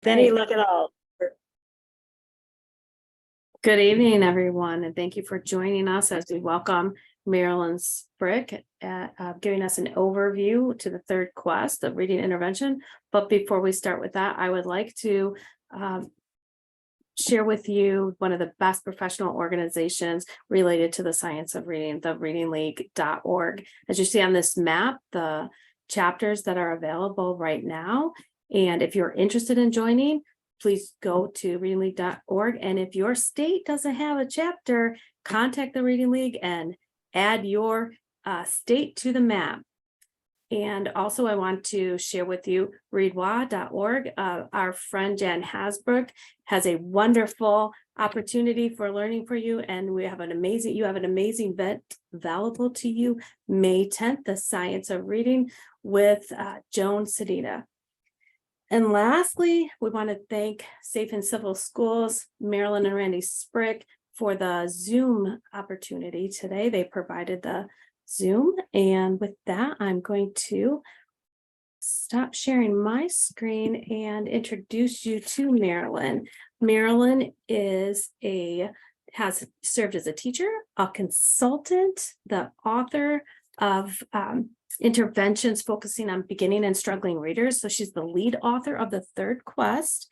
Any luck at all? Good evening, everyone, and thank you for joining us as we welcome Marilyn Sprick, giving us an overview to the third quest of reading intervention. But before we start with that, I would like to share with you one of the best professional organizations related to the science of reading, the readingleague.org. As you see on this map, the chapters that are available right now. And if you're interested in joining, please go to readingleague.org. And if your state doesn't have a chapter, contact the Reading League and add your state to the map. And also I want to share with you readwa.org. Our friend Jan Hasbrook has a wonderful opportunity for learning for you. And you have an amazing event available to you May 10th, the Science of Reading with Joan Sedita. And lastly, we want to thank Safe and Civil Schools, Marilyn and Randy Sprick, for the Zoom opportunity today. They provided the Zoom. And with that, I'm going to stop sharing my screen and introduce you to Marilyn. Marilyn has served as a teacher, a consultant, the author of interventions focusing on beginning and struggling readers. So she's the lead author of the Third Quest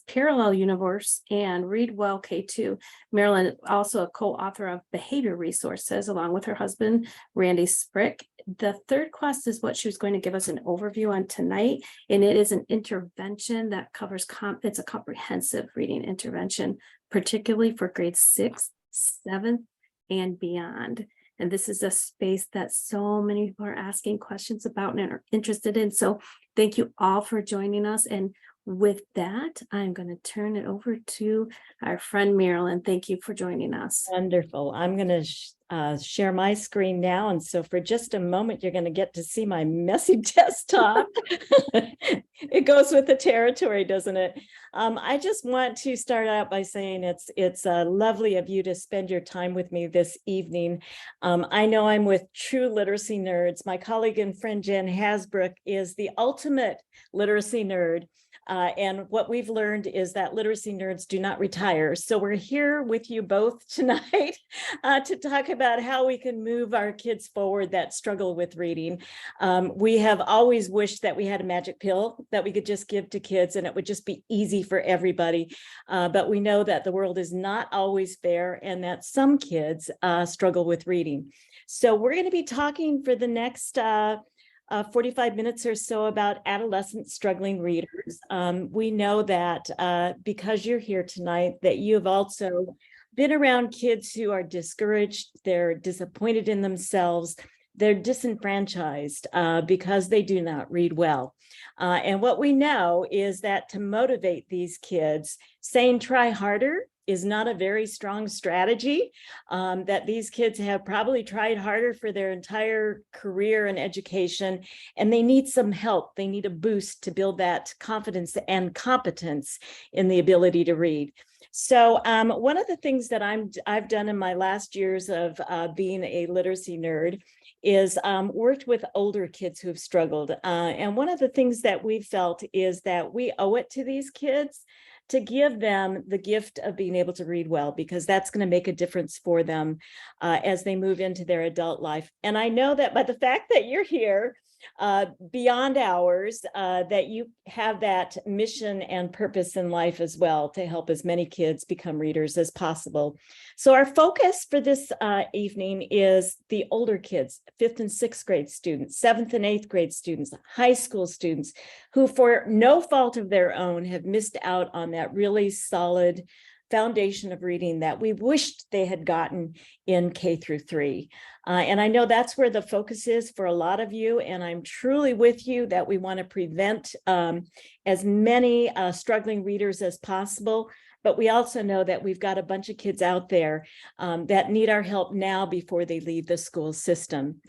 Parallel Universe, and Read Well K2. Marilyn also a co-author of Behavior Resources along with her husband, Randy Sprick. The Third Quest is what she was going to give us an overview on tonight, and it is an intervention that covers, it's a comprehensive reading intervention, particularly for grades 6th, 7th, and beyond. And this is a space that so many people are asking questions about and are interested in. So thank you all for joining us. And with that, I'm going to turn it over to our friend Marilyn. Thank you for joining us. Wonderful. I'm going to share my screen now. And so for just a moment, you're going to get to see my messy desktop. It goes with the territory, doesn't it? I just want to start out by saying it's lovely of you to spend your time with me this evening. I know I'm with true literacy nerds. My colleague and friend Jen Hasbrook is the ultimate literacy nerd. And what we've learned is that literacy nerds do not retire. So we're here with you both tonight to talk about how we can move our kids forward that struggle with reading. We have always wished that we had a magic pill that we could just give to kids and it would just be easy for everybody. But we know that the world is not always fair and that some kids struggle with reading. So we're going to be talking for the next 45 minutes or so about adolescent struggling readers. We know that because you're here tonight, that you have also been around kids who are discouraged, they're disappointed in themselves, they're disenfranchised because they do not read well. And what we know is that to motivate these kids, saying try harder is not a very strong strategy, that these kids have probably tried harder for their entire career and education, and they need some help. They need a boost to build that confidence and competence in the ability to read. So one of the things that I've done in my last years of being a literacy nerd is worked with older kids who have struggled. And one of the things that we felt is that we owe it to these kids to give them the gift of being able to read well, because that's going to make a difference for them as they move into their adult life. And I know that by the fact that you're here beyond ours, that you have that mission and purpose in life as well to help as many kids become readers as possible. So our focus for this evening is the older kids, 5th and 6th grade students, 7th and 8th grade students, high school students who for no fault of their own have missed out on that really solid foundation of reading that we wished they had gotten in K through 3. And I know that's where the focus is for a lot of you. And I'm truly with you that we want to prevent as many struggling readers as possible. But we also know that we've got a bunch of kids out there that need our help now before they leave the school system.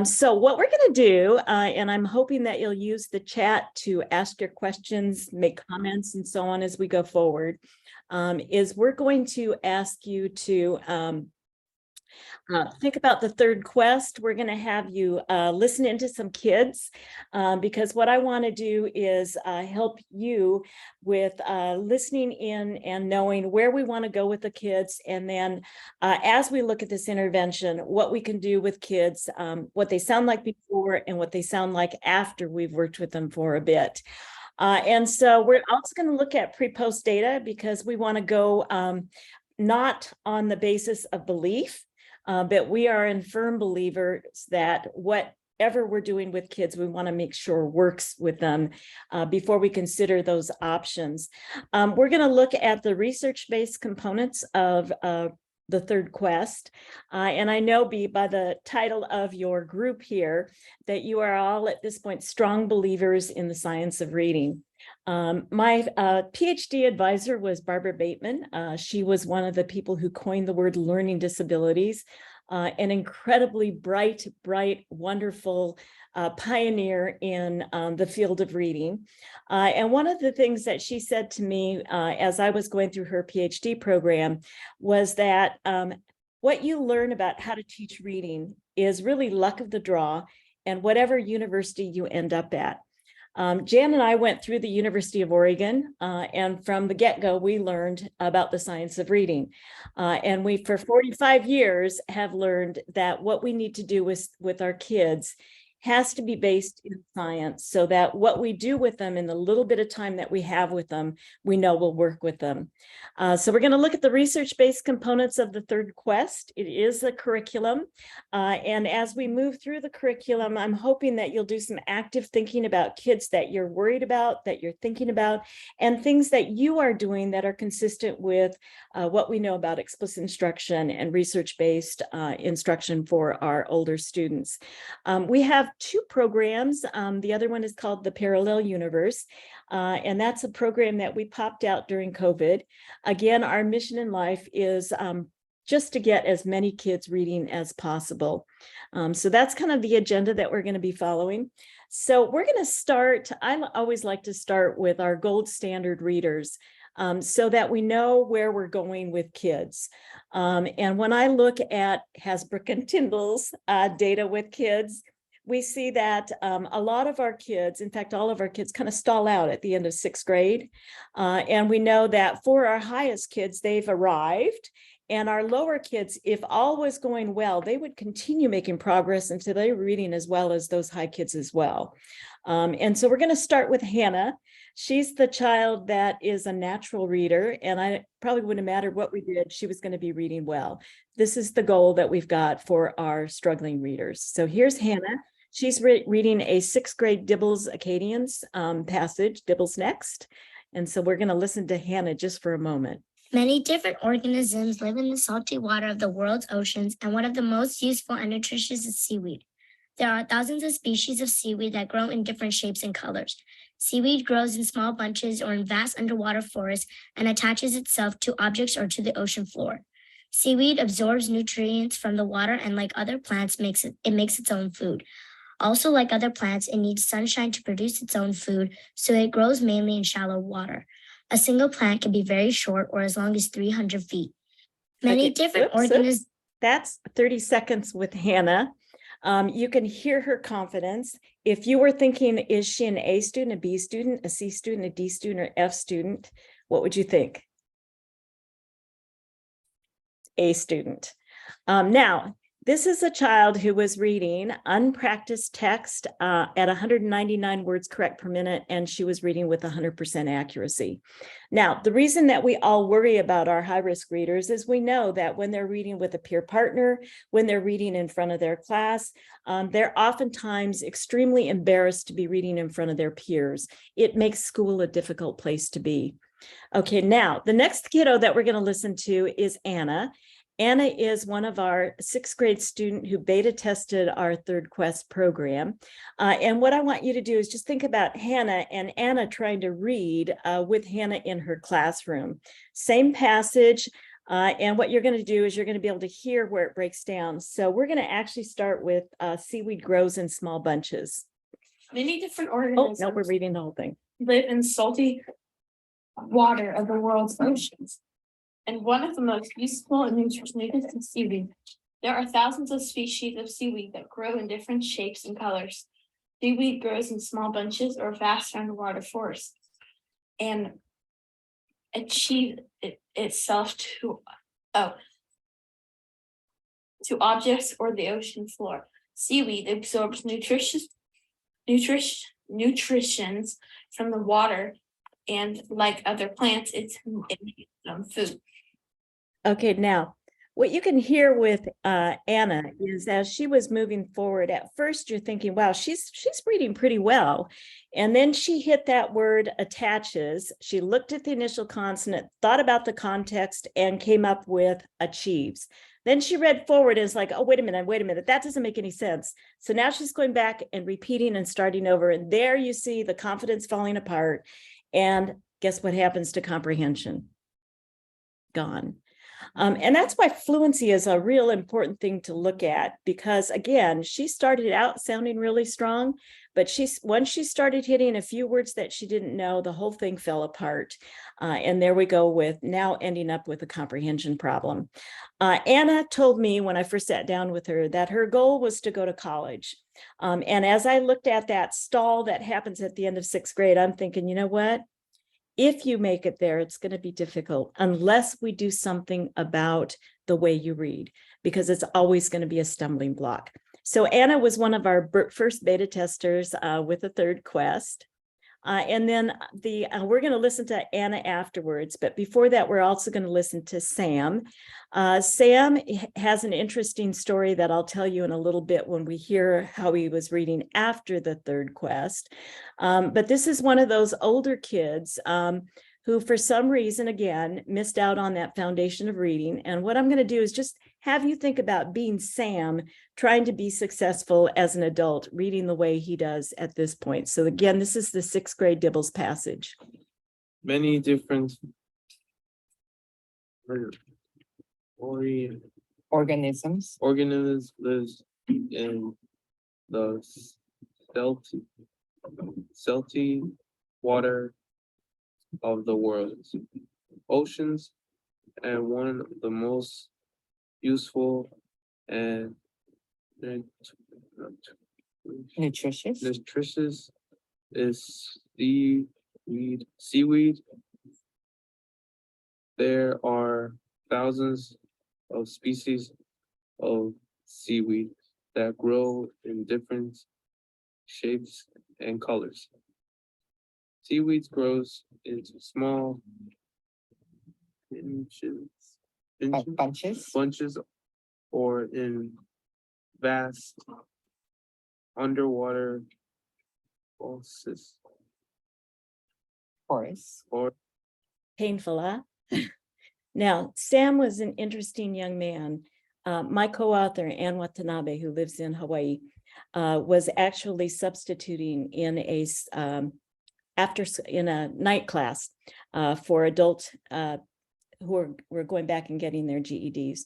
So what we're going to do, and I'm hoping that you'll use the chat to ask your questions, make comments, and so on as we go forward, is we're going to ask you to Think about the third quest. We're going to have you listen into some kids because what I want to do is help you with listening in and knowing where we want to go with the kids. And then as we look at this intervention, what we can do with kids, what they sound like before and what they sound like after we've worked with them for a bit. And so we're also going to look at pre-post data because we want to go not on the basis of belief, but we are in firm believers that whatever we're doing with kids, we want to make sure works with them before we consider those options. We're going to look at the research-based components of the third quest. And I know by the title of your group here that you are all at this point strong believers in the science of reading. My PhD advisor was Barbara Bateman. She was one of the people who coined the word learning disabilities, an incredibly bright, wonderful pioneer in the field of reading. And one of the things that she said to me as I was going through her PhD program was that what you learn about how to teach reading is really luck of the draw and whatever university you end up at. Jan and I went through the University of Oregon, and from the get-go, we learned about the science of reading. And we, for 45 years, have learned that what we need to do with our kids has to be based in science so that what we do with them in the little bit of time that we have with them, we know will work with them. So we're going to look at the research-based components of the third quest. It is a curriculum. And as we move through the curriculum, I'm hoping that you'll do some active thinking about kids that you're worried about, that you're thinking about, and things that you are doing that are consistent with what we know about explicit instruction and research-based instruction for our older students. We have two programs. The other one is called the Parallel Universe, and that's a program that we popped out during COVID. Again, our mission in life is just to get as many kids reading as possible. So that's kind of the agenda that we're going to be following. So we're going to start, I always like to start with our gold standard readers. So that we know where we're going with kids. And when I look at Hasbrook and Tyndall's data with kids, we see that a lot of our kids, in fact, all of our kids kind of stall out at the end of sixth grade. And we know that for our highest kids, they've arrived. And our lower kids, if all was going well, they would continue making progress until they were reading as well as those high kids as well. And so we're going to start with Hannah. She's the child that is a natural reader, and I probably wouldn't matter what we did, she was going to be reading well. This is the goal that we've got for our struggling readers. So here's Hannah. She's reading a sixth grade Dibbles Acadians passage, Dibbles Next. And so we're going to listen to Hannah just for a moment. Many different organisms live in the salty water of the world's oceans, and one of the most useful and nutritious is seaweed. There are thousands of species of seaweed that grow in different shapes and colors. Seaweed grows in small bunches or in vast underwater forests and attaches itself to objects or to the ocean floor. Seaweed absorbs nutrients from the water and, like other plants, makes its own food. Also, like other plants, it needs sunshine to produce its own food, so it grows mainly in shallow water. A single plant can be very short or as long as 300 feet. Many different organisms. That's 30 seconds with Hannah. You can hear her confidence. If you were thinking, is she an A student, a B student, a C student, a D student, or F student, what would you think? A student. Now, this is a child who was reading unpracticed text at 199 words correct per minute, and she was reading with 100% accuracy. Now, the reason that we all worry about our high-risk readers is we know that when they're reading with a peer partner, when they're reading in front of their class, they're oftentimes extremely embarrassed to be reading in front of their peers. It makes school a difficult place to be. Okay, now, the next kiddo that we're going to listen to is Anna. Anna is one of our sixth grade student who beta tested our third quest program. And what I want you to do is just think about Hannah and Anna trying to read with Hannah in her classroom. Same passage. And what you're going to do is you're going to be able to hear where it breaks down. So we're going to actually start with seaweed grows in small bunches. Many different organisms. Oh, no, we're reading the whole thing. Live in salty water of the world's oceans. And one of the most useful and nutritious is seaweed. There are thousands of species of seaweed that grow in different shapes and colors. Seaweed grows in small bunches or vast underwater forests and achieve itself to objects or the ocean floor. Seaweed absorbs nutritions from the water, and like other plants, it makes food. Okay, now what you can hear with Anna is as she was moving forward, at first you're thinking, wow, she's reading pretty well. And then she hit that word attaches. She looked at the initial consonant, thought about the context, and came up with achieves. Then she read forward and is like, oh, wait a minute, that doesn't make any sense. So now she's going back and repeating and starting over. And there you see the confidence falling apart. And guess what happens to comprehension? Gone. And that's why fluency is a real important thing to look at, because again, she started out sounding really strong, but once she started hitting a few words that she didn't know, the whole thing fell apart. And there we go with now ending up with a comprehension problem. Anna told me when I first sat down with her that her goal was to go to college. And as I looked at that stall that happens at the end of 6th grade, I'm thinking, you know what? If you make it there, it's going to be difficult unless we do something about the way you read, because it's always going to be a stumbling block. So Anna was one of our first beta testers with the 3rd quest. And then we're going to listen to Anna afterwards. But before that, we're also going to listen to Sam. Sam has an interesting story that I'll tell you in a little bit when we hear how he was reading after the 3rd quest. But this is one of those older kids who, for some reason, again, missed out on that foundation of reading. And what I'm going to do is just have you think about being Sam, trying to be successful as an adult, reading the way he does at this point. So again, this is the 6th grade Dibbles passage. Many different organisms lives in the salty water of the world. Oceans, and one of the most useful and nutritious is seaweed. There are thousands of species of seaweed that grow in different shapes and colors. Seaweed grows into small bunches or in vast underwater forests. Or Painful, huh? Now, Sam was an interesting young man. My co-author, Ann Watanabe, who lives in Hawaii, was actually substituting in a night class for adults who were going back and getting their GEDs.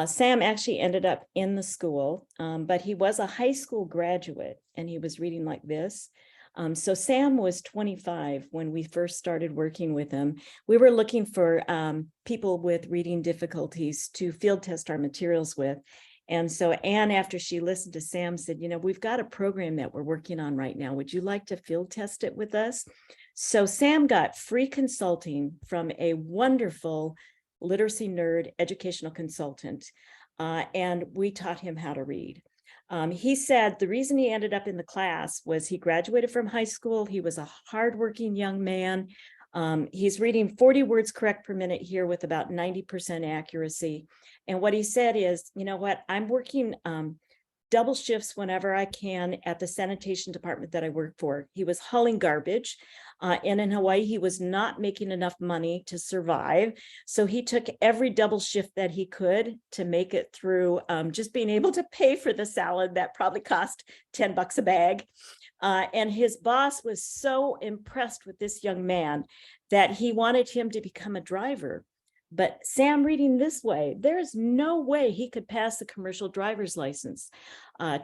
Sam actually ended up in the school, but he was a high school graduate and he was reading like this. So Sam was 25 when we first started working with him. We were looking for people with reading difficulties to field test our materials with. And so Anne, after she listened to Sam, said, you know, we've got a program that we're working on right now. Would you like to field test it with us? So Sam got free consulting from a wonderful literacy nerd educational consultant, and we taught him how to read. He said the reason he ended up in the class was he graduated from high school. He was a hardworking young man. He's reading 40 words correct per minute here with about 90% accuracy. And what he said is, you know what, I'm working double shifts whenever I can at the sanitation department that I work for. He was hauling garbage. And in Hawaii, he was not making enough money to survive. So he took every double shift that he could to make it through just being able to pay for the salad that probably cost $10 a bag. And his boss was so impressed with this young man that he wanted him to become a driver. But Sam reading this way, there's no way he could pass the commercial driver's license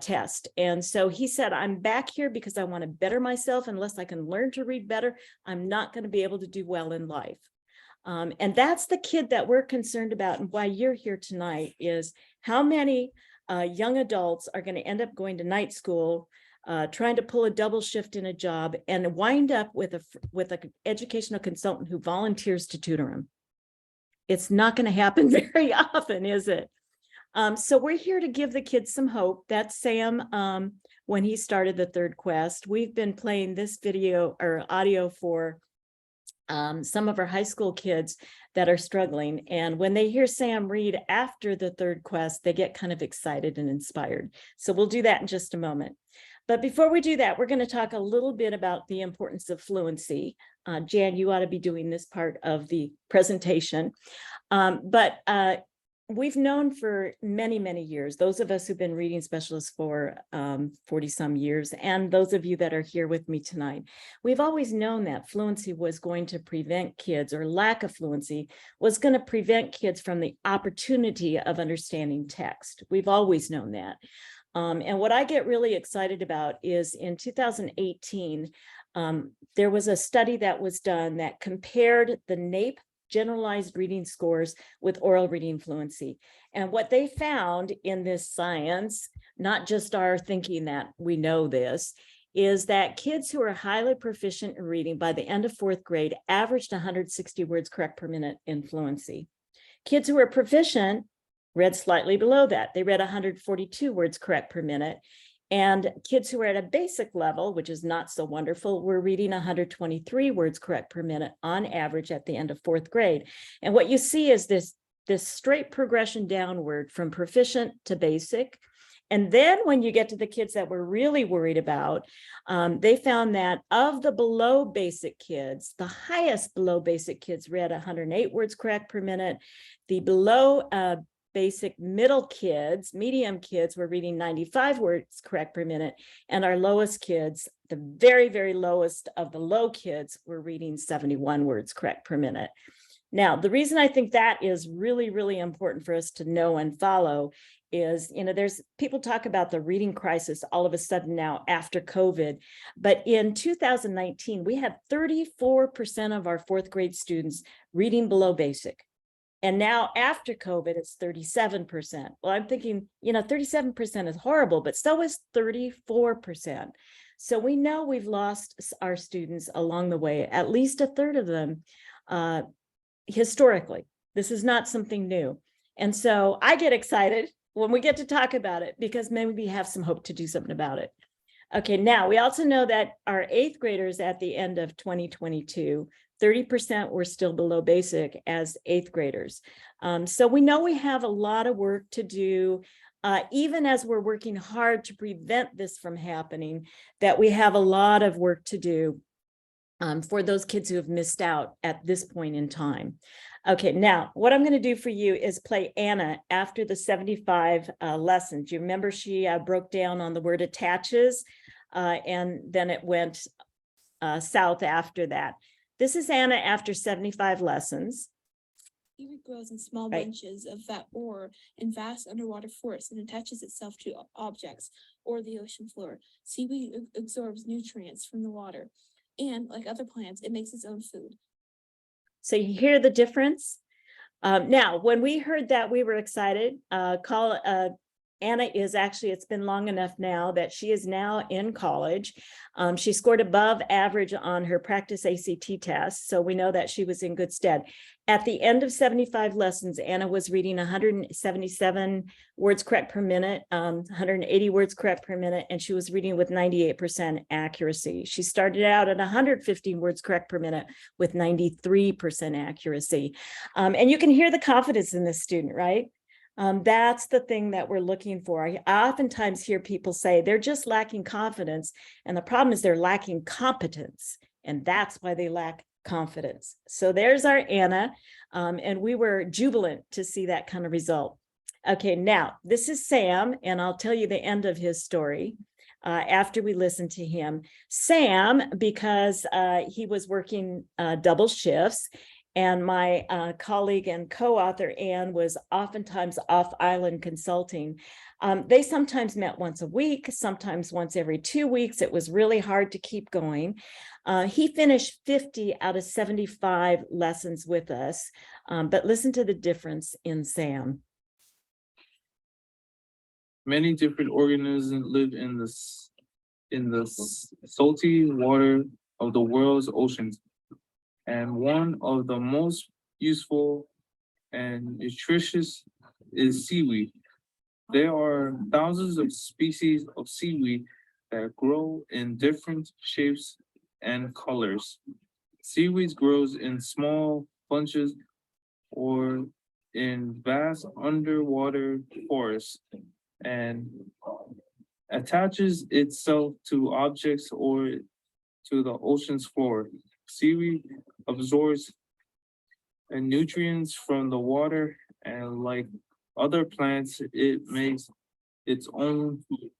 test. And so he said, I'm back here because I want to better myself. Unless I can learn to read better, I'm not going to be able to do well in life. And that's the kid that we're concerned about, and why you're here tonight is how many young adults are going to end up going to night school, trying to pull a double shift in a job, and wind up with an educational consultant who volunteers to tutor them. It's not going to happen very often, is it? So we're here to give the kids some hope. That's Sam when he started the third quest. We've been playing this video or audio for some of our high school kids that are struggling. And when they hear Sam read after the third quest, they get kind of excited and inspired. So we'll do that in just a moment. But before we do that, we're going to talk a little bit about the importance of fluency. Jan, you ought to be doing this part of the presentation. We've known for many, many years, those of us who've been reading specialists for 40 some years, and those of you that are here with me tonight, we've always known that fluency was going to prevent kids, or lack of fluency was going to prevent kids from the opportunity of understanding text. We've always known that. And what I get really excited about is in 2018, there was a study that was done that compared the NAEP generalized reading scores with oral reading fluency. And what they found in this science, not just our thinking that we know this, is that kids who are highly proficient in reading by the end of fourth grade averaged 160 words correct per minute in fluency. Kids who are proficient read slightly below that. They read 142 words correct per minute. And kids who are at a basic level, which is not so wonderful, were reading 123 words correct per minute on average at the end of fourth grade. And what you see is this straight progression downward from proficient to basic. And then when you get to the kids that we're really worried about, they found that of the below basic kids, the highest below basic kids read 108 words correct per minute. The below basic middle kids, medium kids were reading 95 words correct per minute. And our lowest kids, the very, very lowest of the low kids, were reading 71 words correct per minute. Now, the reason I think that is really, really important for us to know and follow is, there's people talk about the reading crisis all of a sudden now after COVID, but in 2019, we had 34% of our fourth grade students reading below basic. And now after COVID, it's 37%. Well, I'm thinking, 37% is horrible, but so is 34%. So we know we've lost our students along the way, at least a third of them historically. This is not something new. And so I get excited when we get to talk about it because maybe we have some hope to do something about it. Okay, now we also know that our eighth graders at the end of 2022, 30% were still below basic as eighth graders. So we know we have a lot of work to do, even as we're working hard to prevent this from happening, that we have a lot of work to do for those kids who have missed out at this point in time. Okay, now what I'm going to do for you is play Anna after the 75 lessons. You remember she broke down on the word attaches, and then it went south after that. This is Anna after 75 lessons. Seaweed grows in small bunches of fat ore in vast underwater forests and attaches itself to objects or the ocean floor. Seaweed absorbs nutrients from the water, and like other plants, it makes its own food. So you hear the difference? Now, when we heard that, we were excited. Anna is actually, it's been long enough now that she is now in college. She scored above average on her practice ACT test, so we know that she was in good stead. At the end of 75 lessons, Anna was reading 177 words correct per minute, 180 words correct per minute, and she was reading with 98% accuracy. She started out at 115 words correct per minute with 93% accuracy. And you can hear the confidence in this student, right? That's the thing that we're looking for. I oftentimes hear people say they're just lacking confidence, and the problem is they're lacking competence, and that's why they lack confidence. So there's our Anna, and we were jubilant to see that kind of result. Okay, now this is Sam, and I'll tell you the end of his story after we listen to him. Sam, because he was working double shifts, and my colleague and co-author, Anne, was oftentimes off-island consulting. They sometimes met once a week, sometimes once every 2 weeks. It was really hard to keep going. He finished 50 out of 75 lessons with us, but listen to the difference in Sam. Many different organisms live in salty water of the world's oceans, and one of the most useful and nutritious is seaweed. There are thousands of species of seaweed that grow in different shapes and colors. Seaweed grows in small bunches or in vast underwater forests and attaches itself to objects or to the ocean's floor. Seaweed absorbs nutrients from the water, and like other plants, it makes its own food.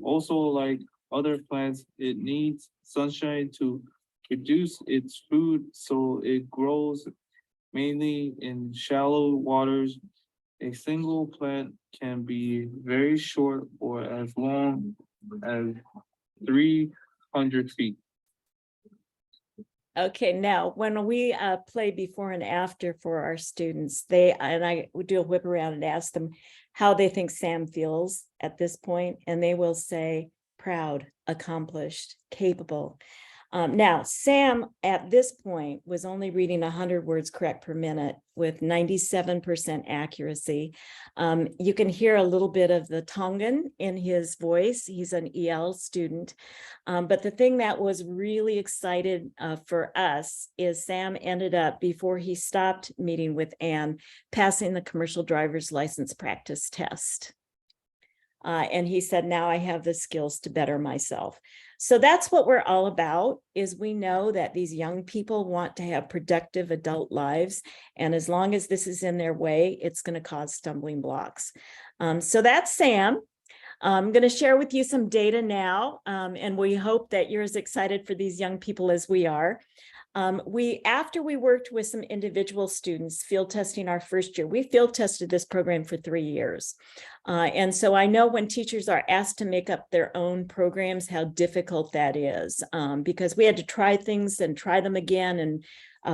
Also, like other plants, it needs sunshine to produce its food, so it grows mainly in shallow waters. A single plant can be very short or as long as 300 feet. Okay, now when we play before and after for our students, I would do a whip around and ask them how they think Sam feels at this point, and they will say proud, accomplished, capable. Now, Sam at this point was only reading 100 words correct per minute with 97% accuracy. You can hear a little bit of the Tongan in his voice. He's an EL student. But the thing that was really excited for us is Sam ended up, before he stopped meeting with Anne, passing the commercial driver's license practice test. And he said, now I have the skills to better myself. So that's what we're all about, is we know that these young people want to have productive adult lives. And as long as this is in their way, it's going to cause stumbling blocks. So that's Sam. I'm going to share with you some data now, and we hope that you're as excited for these young people as we are. After we worked with some individual students field testing our first year, we field tested this program for 3 years. And so I know when teachers are asked to make up their own programs, how difficult that is, because we had to try things and try them again and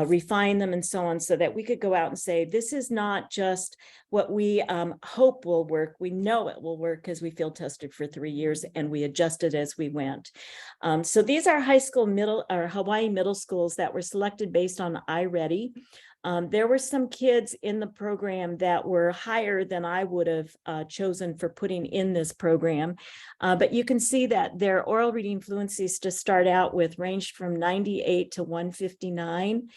refine them and so on, so that we could go out and say, this is not just what we hope will work. We know it will work because we field tested for 3 years and we adjusted as we went. So these are high school Hawaii middle schools that were selected based on iReady. There were some kids in the program that were higher than I would have chosen for putting in this program. But you can see that their oral reading fluencies to start out with ranged from 98 to 159.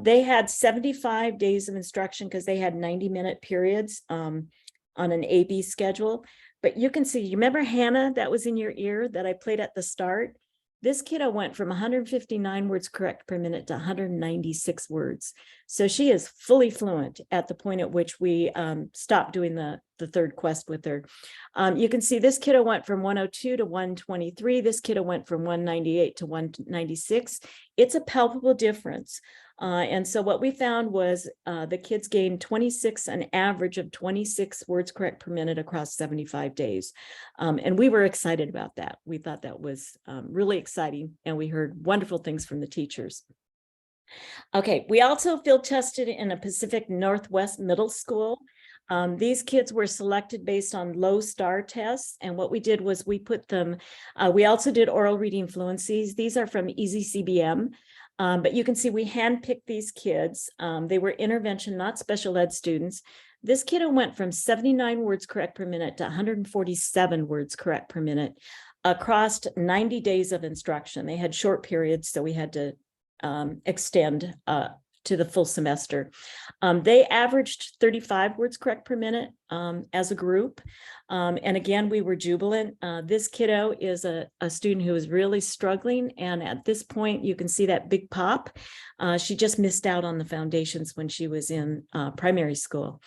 They had 75 days of instruction because they had 90-minute periods on an AB schedule. But you can see, you remember Hannah that was in your ear that I played at the start? This kiddo went from 159 words correct per minute to 196 words. So she is fully fluent at the point at which we stopped doing the third quest with her. You can see this kiddo went from 102 to 123. This kiddo went from 198 to 196. It's a palpable difference. And so what we found was the kids gained an average of 26 words correct per minute across 75 days. And we were excited about that. We thought that was really exciting, and we heard wonderful things from the teachers. Okay, we also field tested in a Pacific Northwest middle school. These kids were selected based on low star tests. And what we did was we put them, we also did oral reading fluencies. These are from Easy CBM. But you can see we handpicked these kids. They were intervention, not special ed students. This kiddo went from 79 words correct per minute to 147 words correct per minute across 90 days of instruction. They had short periods, so we had to extend to the full semester. They averaged 35 words correct per minute as a group. And again, we were jubilant. This kiddo is a student who is really struggling. And at this point, you can see that big pop. She just missed out on the foundations when she was in primary school.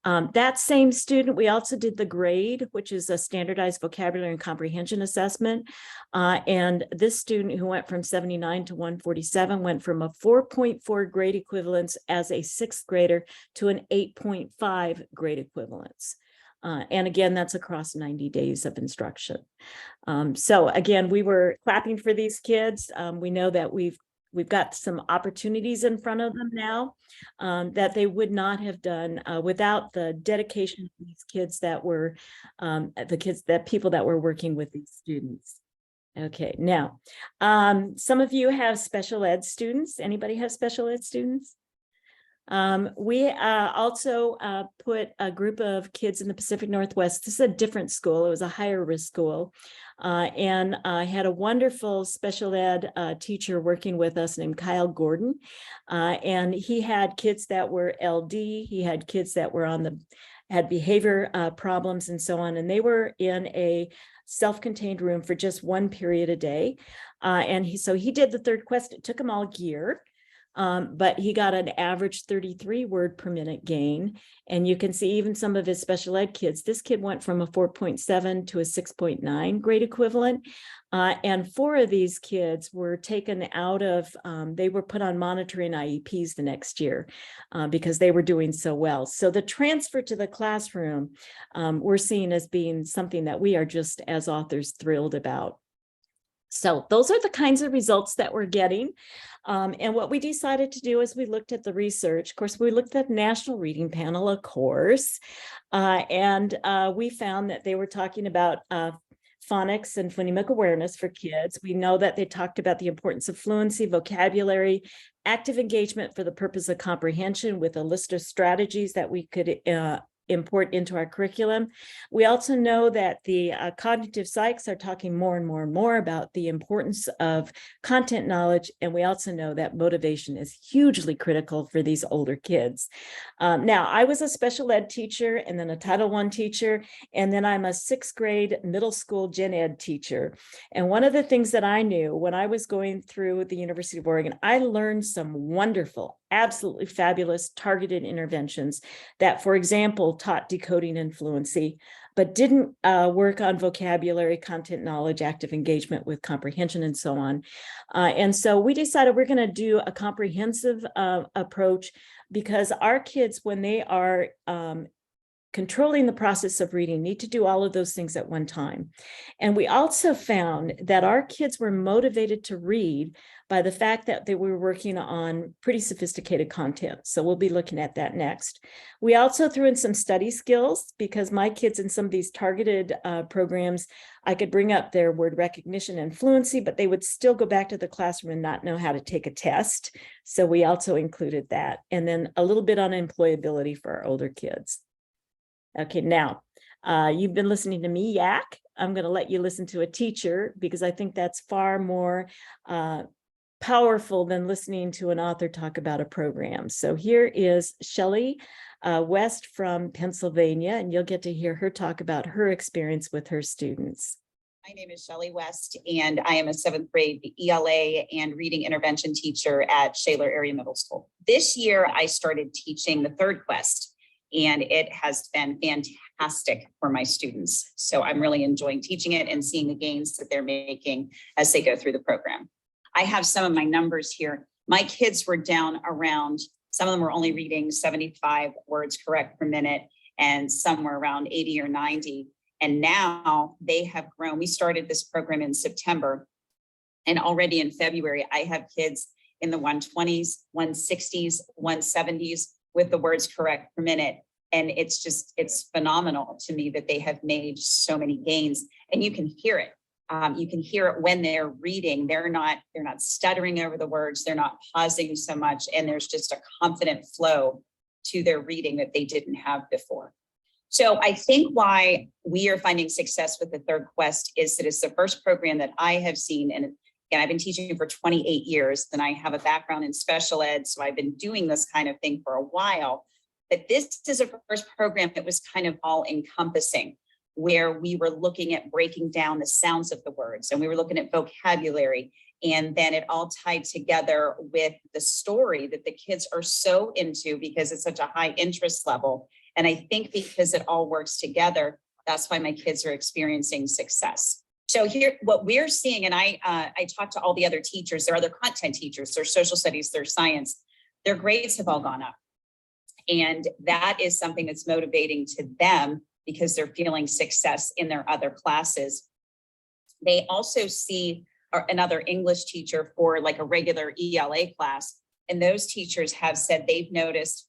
That same student, we also did the grade, which is a standardized vocabulary and comprehension assessment. And this student who went from 79 to 147 went from a 4.4 grade equivalence as a 6th grader to an 8.5 grade equivalence. And again, that's across 90 days of instruction. So again, we were clapping for these kids. We know that we've got some opportunities in front of them now that they would not have done without the dedication of these kids that were people that were working with these students. Okay, now, some of you have special ed students. Anybody have special ed students? We also put a group of kids in the Pacific Northwest. This is a different school. It was a higher risk school. And I had a wonderful special ed teacher working with us named Kyle Gordon. And he had kids that were LD. He had kids that were had behavior problems and so on. And they were in a self-contained room for just one period a day. So he did the third quest. It took him all year. But he got an average 33 word per minute gain. And you can see even some of his special ed kids, this kid went from a 4.7 to a 6.9 grade equivalent. And 4 of these kids were taken out of, they were put on monitoring IEPs the next year because they were doing so well. So the transfer to the classroom, we're seeing as being something that we are just as authors thrilled about. So those are the kinds of results that we're getting. And what we decided to do is we looked at the research. Of course, we looked at the National Reading Panel, of course, and we found that they were talking about phonics and phonemic awareness for kids. We know that they talked about the importance of fluency, vocabulary, active engagement for the purpose of comprehension with a list of strategies that we could import into our curriculum. We also know that the cognitive psychs are talking more and more and more about the importance of content knowledge. And we also know that motivation is hugely critical for these older kids. Now, I was a special ed teacher and then a Title I teacher, and then I'm a 6th grade middle school gen ed teacher. And one of the things that I knew when I was going through the University of Oregon, I learned some wonderful, absolutely fabulous targeted interventions that, for example, taught decoding and fluency, but didn't work on vocabulary, content knowledge, active engagement with comprehension, and so on. And so we decided we're going to do a comprehensive approach because our kids, when they are controlling the process of reading, need to do all of those things at one time. And we also found that our kids were motivated to read by the fact that they were working on pretty sophisticated content. So we'll be looking at that next. We also threw in some study skills because my kids in some of these targeted programs, I could bring up their word recognition and fluency, but they would still go back to the classroom and not know how to take a test. So we also included that. And then a little bit on employability for our older kids. Okay, now you've been listening to me yak. I'm going to let you listen to a teacher because I think that's far more powerful than listening to an author talk about a program. So here is Shelley West from Pennsylvania, and you'll get to hear her talk about her experience with her students. My name is Shelley West, and I am a 7th grade ELA and reading intervention teacher at Shaler Area Middle School. This year, I started teaching the 3rd quest, and it has been fantastic for my students. So I'm really enjoying teaching it and seeing the gains that they're making as they go through the program. I have some of my numbers here. My kids were down around, some of them were only reading 75 words correct per minute, and some were around 80 or 90. And now they have grown. We started this program in September, and already in February, I have kids in the 120s, 160s, 170s with the words correct per minute. And it's phenomenal to me that they have made so many gains, and you can hear it. You can hear it when they're reading. They're not stuttering over the words. They're not pausing so much. And there's just a confident flow to their reading that they didn't have before. So I think why we are finding success with the 3rd quest is that it's the first program that I have seen. And again, I've been teaching for 28 years, and I have a background in special ed. So I've been doing this kind of thing for a while. But this is a first program that was kind of all encompassing, where we were looking at breaking down the sounds of the words, and we were looking at vocabulary, and then it all tied together with the story that the kids are so into because it's such a high interest level. And I think because it all works together, that's why my kids are experiencing success. So here, what we're seeing, and I talked to all the other teachers, there are other content teachers, there's social studies, there's science, their grades have all gone up. And that is something that's motivating to them because they're feeling success in their other classes. They also see another English teacher for like a regular ELA class. And those teachers have said they've noticed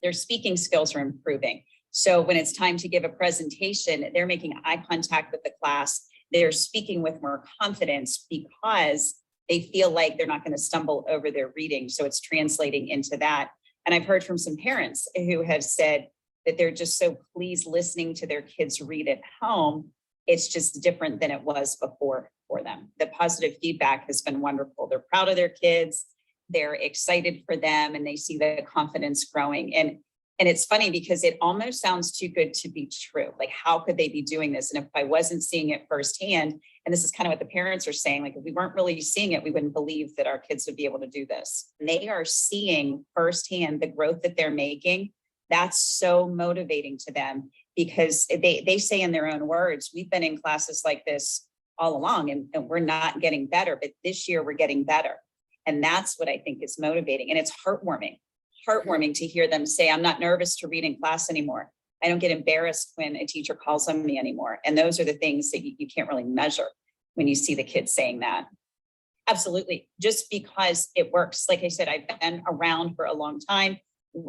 their speaking skills are improving. So when it's time to give a presentation, they're making eye contact with the class. They're speaking with more confidence because they feel like they're not going to stumble over their reading. So it's translating into that. And I've heard from some parents who have said that they're just so pleased listening to their kids read at home. It's just different than it was before for them. The positive feedback has been wonderful. They're proud of their kids. They're excited for them, and they see the confidence growing. And it's funny because it almost sounds too good to be true. Like, how could they be doing this? And if I wasn't seeing it firsthand, and this is kind of what the parents are saying, like, if we weren't really seeing it, we wouldn't believe that our kids would be able to do this. And they are seeing firsthand the growth that they're making. That's so motivating to them, because they say in their own words, we've been in classes like this all along, and we're not getting better, but this year we're getting better. And that's what I think is motivating. And it's heartwarming to hear them say, I'm not nervous to read in class anymore. I don't get embarrassed when a teacher calls on me anymore. And those are the things that you can't really measure when you see the kids saying that. Absolutely. Just because it works. Like I said, I've been around for a long time.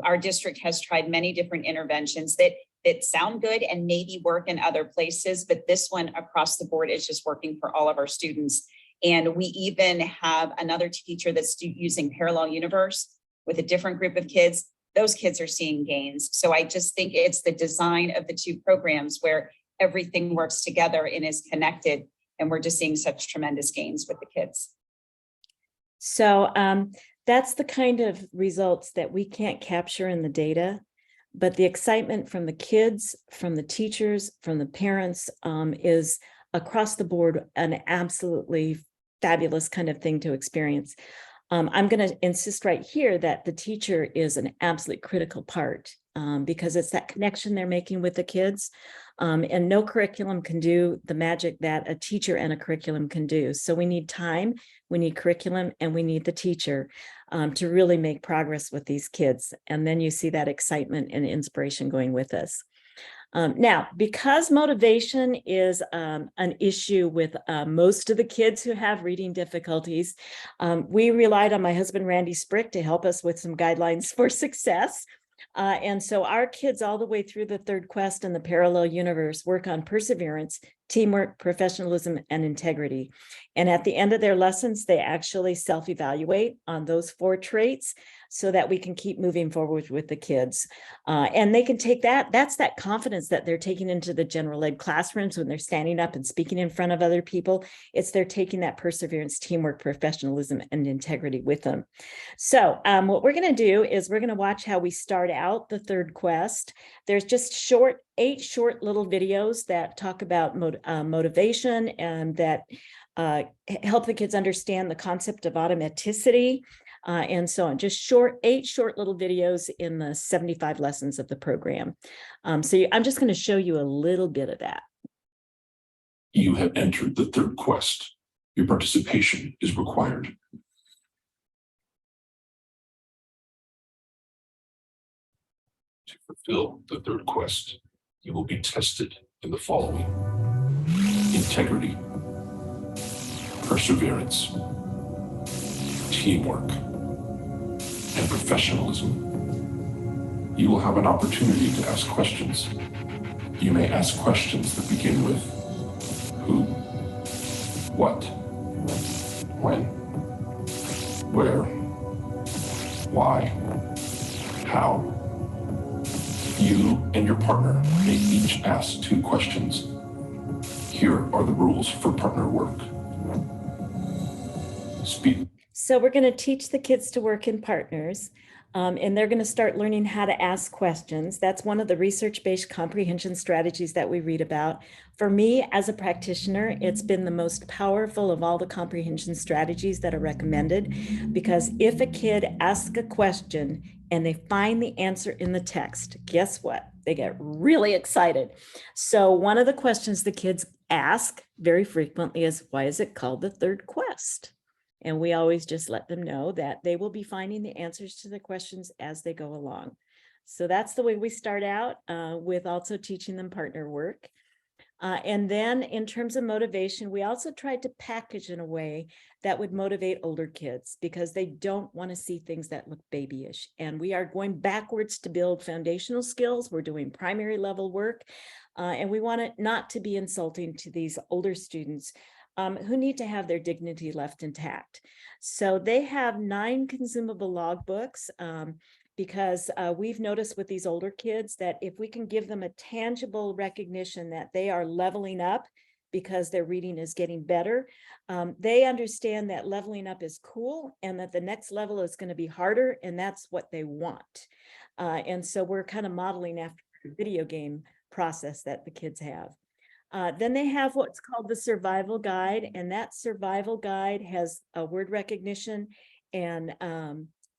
Our district has tried many different interventions that sound good and maybe work in other places, but this one across the board is just working for all of our students. And we even have another teacher that's using Parallel Universe with a different group of kids. Those kids are seeing gains. So I just think it's the design of the two programs where everything works together and is connected. And we're just seeing such tremendous gains with the kids. So that's the kind of results that we can't capture in the data, but the excitement from the kids, from the teachers, from the parents is across the board an absolutely fabulous kind of thing to experience. I'm going to insist right here that the teacher is an absolute critical part because it's that connection they're making with the kids. And no curriculum can do the magic that a teacher and a curriculum can do. So we need time, we need curriculum, and we need the teacher to really make progress with these kids. And then you see that excitement and inspiration going with us. Now, because motivation is an issue with most of the kids who have reading difficulties, we relied on my husband, Randy Sprick, to help us with some guidelines for success. And so our kids all the way through the third quest and the Parallel Universe work on perseverance, teamwork, professionalism, and integrity. And at the end of their lessons, they actually self-evaluate on those 4 traits so that we can keep moving forward with the kids. And they can take that's that confidence that they're taking into the general ed classrooms when they're standing up and speaking in front of other people. It's they're taking that perseverance, teamwork, professionalism, and integrity with them. So what we're going to do is we're going to watch how we start out the third quest. There's just 8 short little videos that talk about motivation and that help the kids understand the concept of automaticity and so on. Just 8 short little videos in the 75 lessons of the program. I'm just going to show you a little bit of that. You have entered the third quest. Your participation is required. To fulfill the third quest, you will be tested in the following: integrity, perseverance, teamwork, and professionalism. You will have an opportunity to ask questions. You may ask questions that begin with who, what, when, where, why, how. You and your partner may each ask 2 questions. Here are the rules for partner work. Speak. So we're going to teach the kids to work in partners, and they're going to start learning how to ask questions. That's one of the research-based comprehension strategies that we read about. For me, as a practitioner, it's been the most powerful of all the comprehension strategies that are recommended, because if a kid asks a question and they find the answer in the text, guess what? They get really excited. So one of the questions the kids ask very frequently is, why is it called the third quest? And we always just let them know that they will be finding the answers to the questions as they go along. So that's the way we start out with also teaching them partner work. And then in terms of motivation, we also tried to package in a way that would motivate older kids because they don't want to see things that look babyish. And we are going backwards to build foundational skills. We're doing primary level work. And we want it not to be insulting to these older students who need to have their dignity left intact. So they have 9 consumable logbooks. Because we've noticed with these older kids that if we can give them a tangible recognition that they are leveling up because their reading is getting better, they understand that leveling up is cool and that the next level is going to be harder, and that's what they want. And so we're kind of modeling after the video game process that the kids have. Then they have what's called the survival guide, and that survival guide has a word recognition and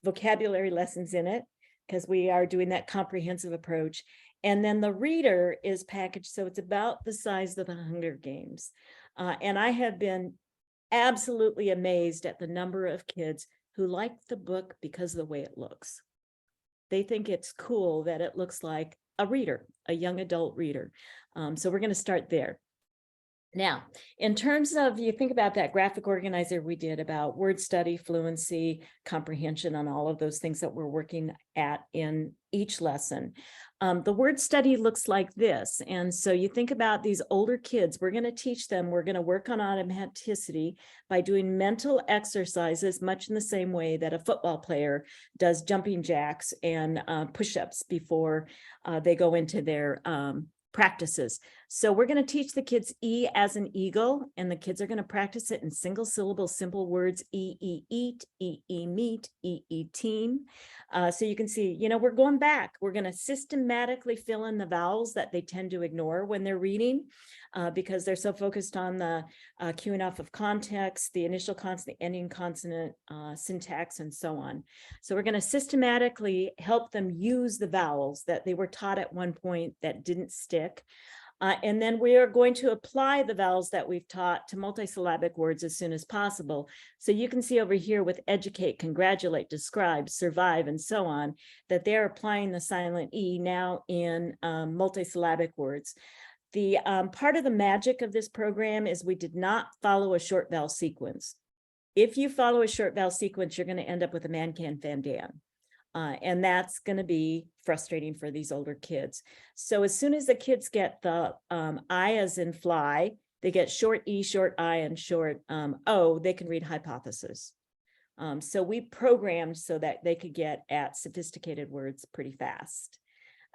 vocabulary lessons in it, because we are doing that comprehensive approach. And then the reader is packaged so it's about the size of the Hunger Games. And I have been absolutely amazed at the number of kids who like the book because of the way it looks. They think it's cool that it looks like a reader, a young adult reader. So we're going to start there. Now, in terms of, you think about that graphic organizer we did about word study, fluency, comprehension, and all of those things that we're working at in each lesson. The word study looks like this. And so you think about these older kids, we're going to teach them, we're going to work on automaticity by doing mental exercises, much in the same way that a football player does jumping jacks and push-ups before they go into their practices. So we're going to teach the kids E as an eagle, and the kids are going to practice it in single syllable, simple words, E, eat, E, meet, E, team. So you can see, you know, we're going back. We're going to systematically fill in the vowels that they tend to ignore when they're reading because they're so focused on the cueing off of context, the initial consonant, the ending consonant, syntax, and so on. So we're going to systematically help them use the vowels that they were taught at one point that didn't stick. And then we are going to apply the vowels that we've taught to multisyllabic words as soon as possible. So you can see over here with educate, congratulate, describe, survive, and so on, that they're applying the silent E now in multisyllabic words. The part of the magic of this program is we did not follow a short vowel sequence. If you follow a short vowel sequence, you're going to end up with a man-can-fan-dan. And that's going to be frustrating for these older kids. So as soon as the kids get the I as in fly, they get short E, short I, and short O, they can read hypothesis. So we programmed so that they could get at sophisticated words pretty fast.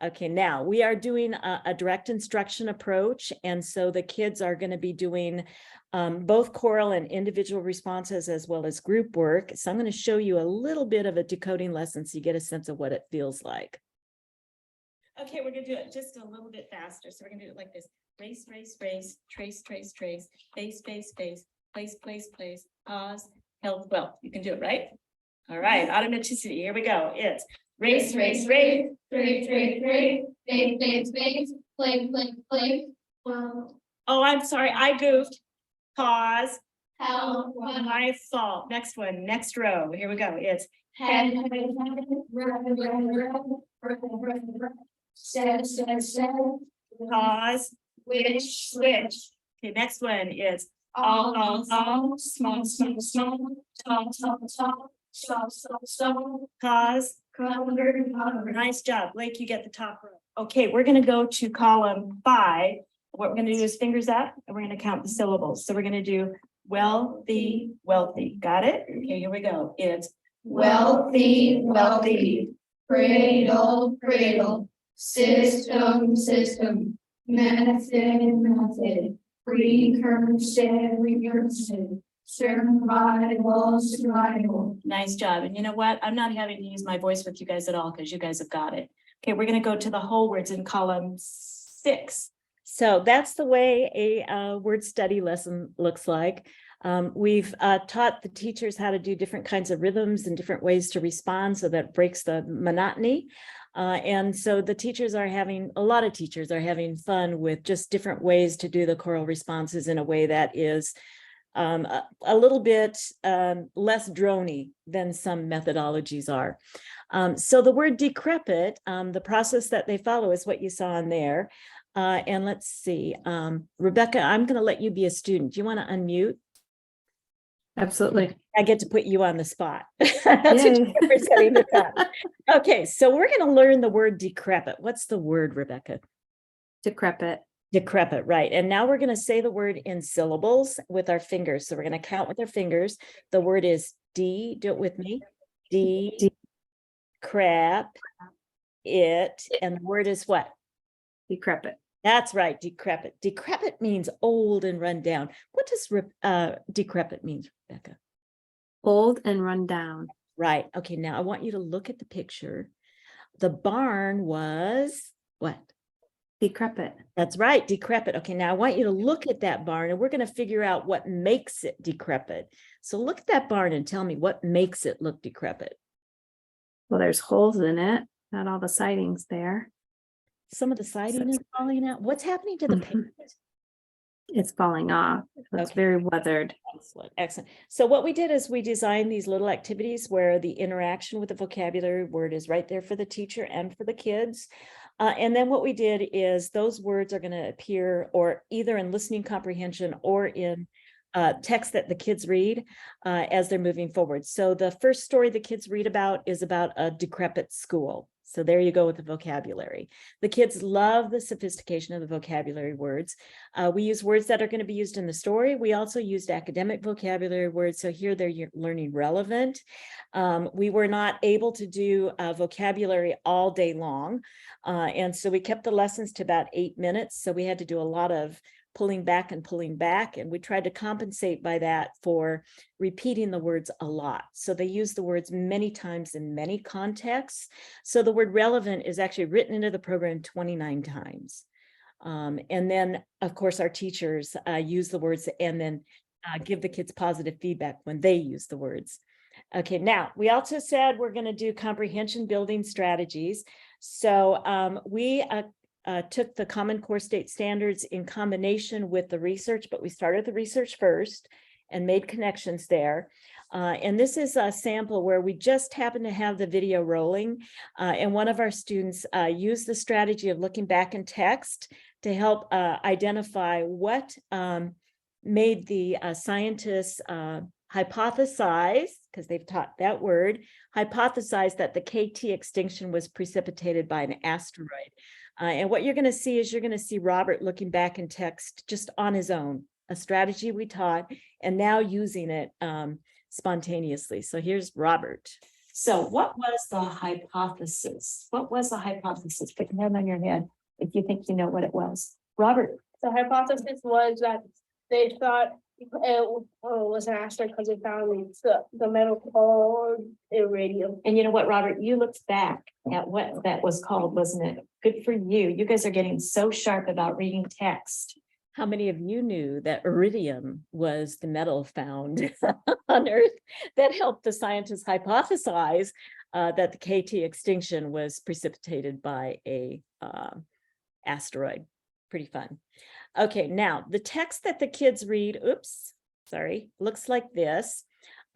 Okay, now we are doing a direct instruction approach. And so the kids are going to be doing both choral and individual responses as well as group work. So I'm going to show you a little bit of a decoding lesson so you get a sense of what it feels like. Okay, we're going to do it just a little bit faster. So we're going to do it like this. Race, race, race, trace, trace, trace, face, face, face, place, place, place, pause, health, wealth. You can do it, right? All right, automaticity, here we go. It's race, race, race, Race, race, race, face, face, face, play, play, play. Wow. Oh, I'm sorry, I goofed. Pause. How, My fault. Next one, next row. Here we go. It's head, said, pause, which, switch. Okay, next one is all, small, small, small, tall, tall, tall, small, pause. Nice job, Blake, you get the top row. Okay, we're gonna go to column 5. What we're gonna do is fingers up and we're gonna count the syllables. So we're gonna do wealthy, wealthy. Got it? Okay, here we go. It's wealthy, wealthy, cradle, cradle, system, system, method, method, recursive, recursive, survival, survival. nice job. And you know what? I'm not having to use my voice with you guys at all because you guys have got it. Okay, we're gonna go to the whole words in column 6. So that's the way a word study lesson looks like. We've taught the teachers how to do different kinds of rhythms and different ways to respond so that breaks the monotony. And so the teachers are having, a lot of teachers are having fun with just different ways to do the choral responses in a way that is a little bit less drony than some methodologies are. So the word decrepit, the process that they follow is what you saw in there. And let's see, Rebecca, I'm going to let you be a student. Do you want to unmute? Absolutely. I get to put you on the spot. That's what Yay. you get for setting this up. Okay, so we're going to learn the word decrepit. What's the word, Rebecca? Decrepit. Decrepit, right. And now we're going to say the word in syllables with our fingers. So we're going to count with our fingers. The word is D, do it with me. D, crap, it, and the word is what? Decrepit. That's right, decrepit. Decrepit means old and run down. What does decrepit mean, Rebecca? Old and run down. Right. Okay, now I want you to look at the picture. The barn was what? Decrepit. That's right, decrepit. Okay, now I want you to look at that barn and we're going to figure out what makes it decrepit. So look at that barn and tell me what makes it look decrepit. Well, there's holes in it, not all the siding's there. Some of the siding is falling out. What's happening to the Mhm. paint? It's falling off. It's Okay. very weathered. Excellent, excellent. So what we did is we designed these little activities where the interaction with the vocabulary word is right there for the teacher and for the kids. And then what we did is those words are going to appear or either in listening comprehension or in text that the kids read as they're moving forward. So the first story the kids read about is about a decrepit school. So there you go with the vocabulary. The kids love the sophistication of the vocabulary words. We use words that are going to be used in the story. We also used academic vocabulary words. So here they're learning relevant. We were not able to do vocabulary all day long. And so we kept the lessons to about 8 minutes. So we had to do a lot of pulling back. And we tried to compensate by that for repeating the words a lot. So they use the words many times in many contexts. So the word relevant is actually written into the program 29 times. And then, of course, our teachers use the words and then give the kids positive feedback when they use the words. Okay, now we also said we're going to do comprehension building strategies. So we took the Common Core State Standards in combination with the research, but we started the research first and made connections there. And this is a sample where we just happen to have the video rolling. And one of our students used the strategy of looking back in text to help identify what made the scientists hypothesize, because they've taught that word, hypothesize that the KT extinction was precipitated by an asteroid. And what you're going to see is you're going to see Robert looking back in text just on his own, a strategy we taught, and now using it spontaneously. So here's Robert. So what was the hypothesis? What was the hypothesis? Put your hand on your head if you think you know what it was. Robert. The hypothesis was that they thought it was an asteroid because they found the metal called iridium. And you know what, Robert, you looked back at what that was called, wasn't it? Good for you. You guys are getting so sharp about reading text. How many of you knew that iridium was the metal found on Earth that helped the scientists hypothesize that the KT extinction was precipitated by a asteroid? Pretty fun. Okay, now the text that the kids read, looks like this.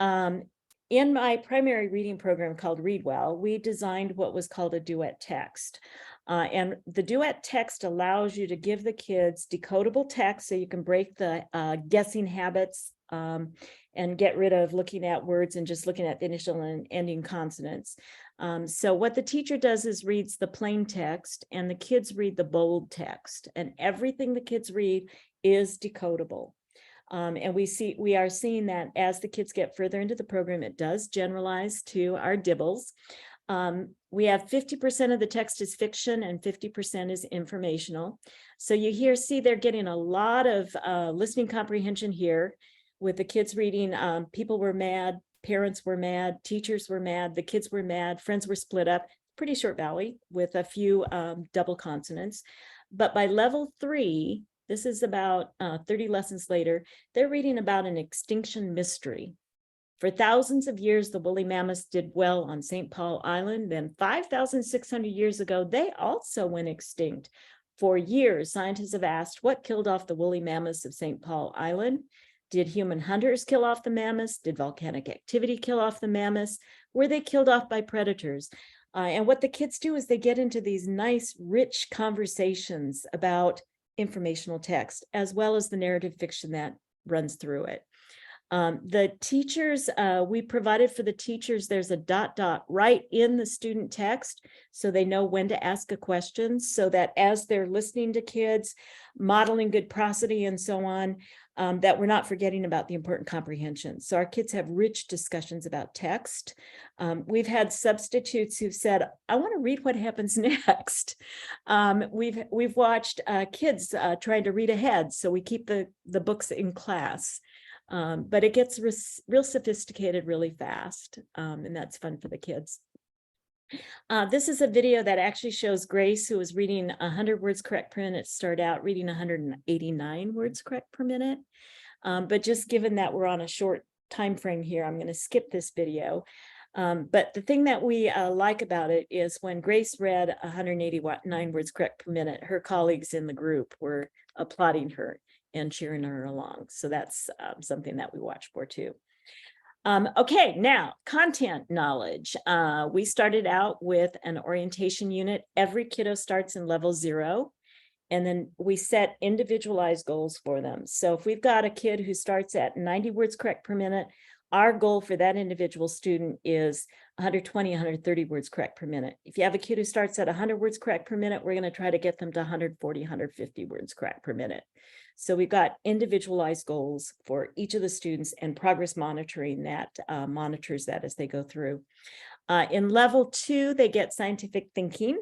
In my primary reading program called Read Well, we designed what was called a duet text. And the duet text allows you to give the kids decodable text so you can break the guessing habits and get rid of looking at words and just looking at the initial and ending consonants. So what the teacher does is reads the plain text and the kids read the bold text, and everything the kids read is decodable. And we are seeing that as the kids get further into the program, it does generalize to our dibbles. We have 50% of the text is fiction and 50% is informational. So you see they're getting a lot of listening comprehension here with the kids reading. People were mad, parents were mad, teachers were mad, the kids were mad, friends were split up. Pretty short valley with a few double consonants. But by level 3, this is about 30 lessons later, they're reading about an extinction mystery. For thousands of years, the woolly mammoths did well on St. Paul Island. Then 5,600 years ago, they also went extinct. For years, scientists have asked what killed off the woolly mammoths of St. Paul Island. Did human hunters kill off the mammoths? Did volcanic activity kill off the mammoths? Were they killed off by predators? And what the kids do is they get into these nice, rich conversations about informational text, as well as the narrative fiction that runs through it. The teachers, we provided for the teachers, there's a ... right in the student text, so they know when to ask a question, so that as they're listening to kids, modeling good prosody and so on, that we're not forgetting about the important comprehension. So our kids have rich discussions about text. We've had substitutes who've said, I want to read what happens next. We've watched kids trying to read ahead, so we keep the books in class. But it gets real sophisticated really fast, and that's fun for the kids. This is a video that actually shows Grace, who was reading 100 words correct per minute, start out reading 189 words correct per minute. But just given that we're on a short time frame here, I'm going to skip this video. But the thing that we like about it is when Grace read 189 words correct per minute, her colleagues in the group were applauding her and cheering her along. So that's something that we watch for too. Okay, now content knowledge. We started out with an orientation unit. Every kiddo starts in level 0, and then we set individualized goals for them. So if we've got a kid who starts at 90 words correct per minute, our goal for that individual student is 120, 130 words correct per minute. If you have a kid who starts at 100 words correct per minute, we're going to try to get them to 140, 150 words correct per minute. So we've got individualized goals for each of the students, and progress monitoring that monitors that as they go through. In level 2, they get scientific thinking.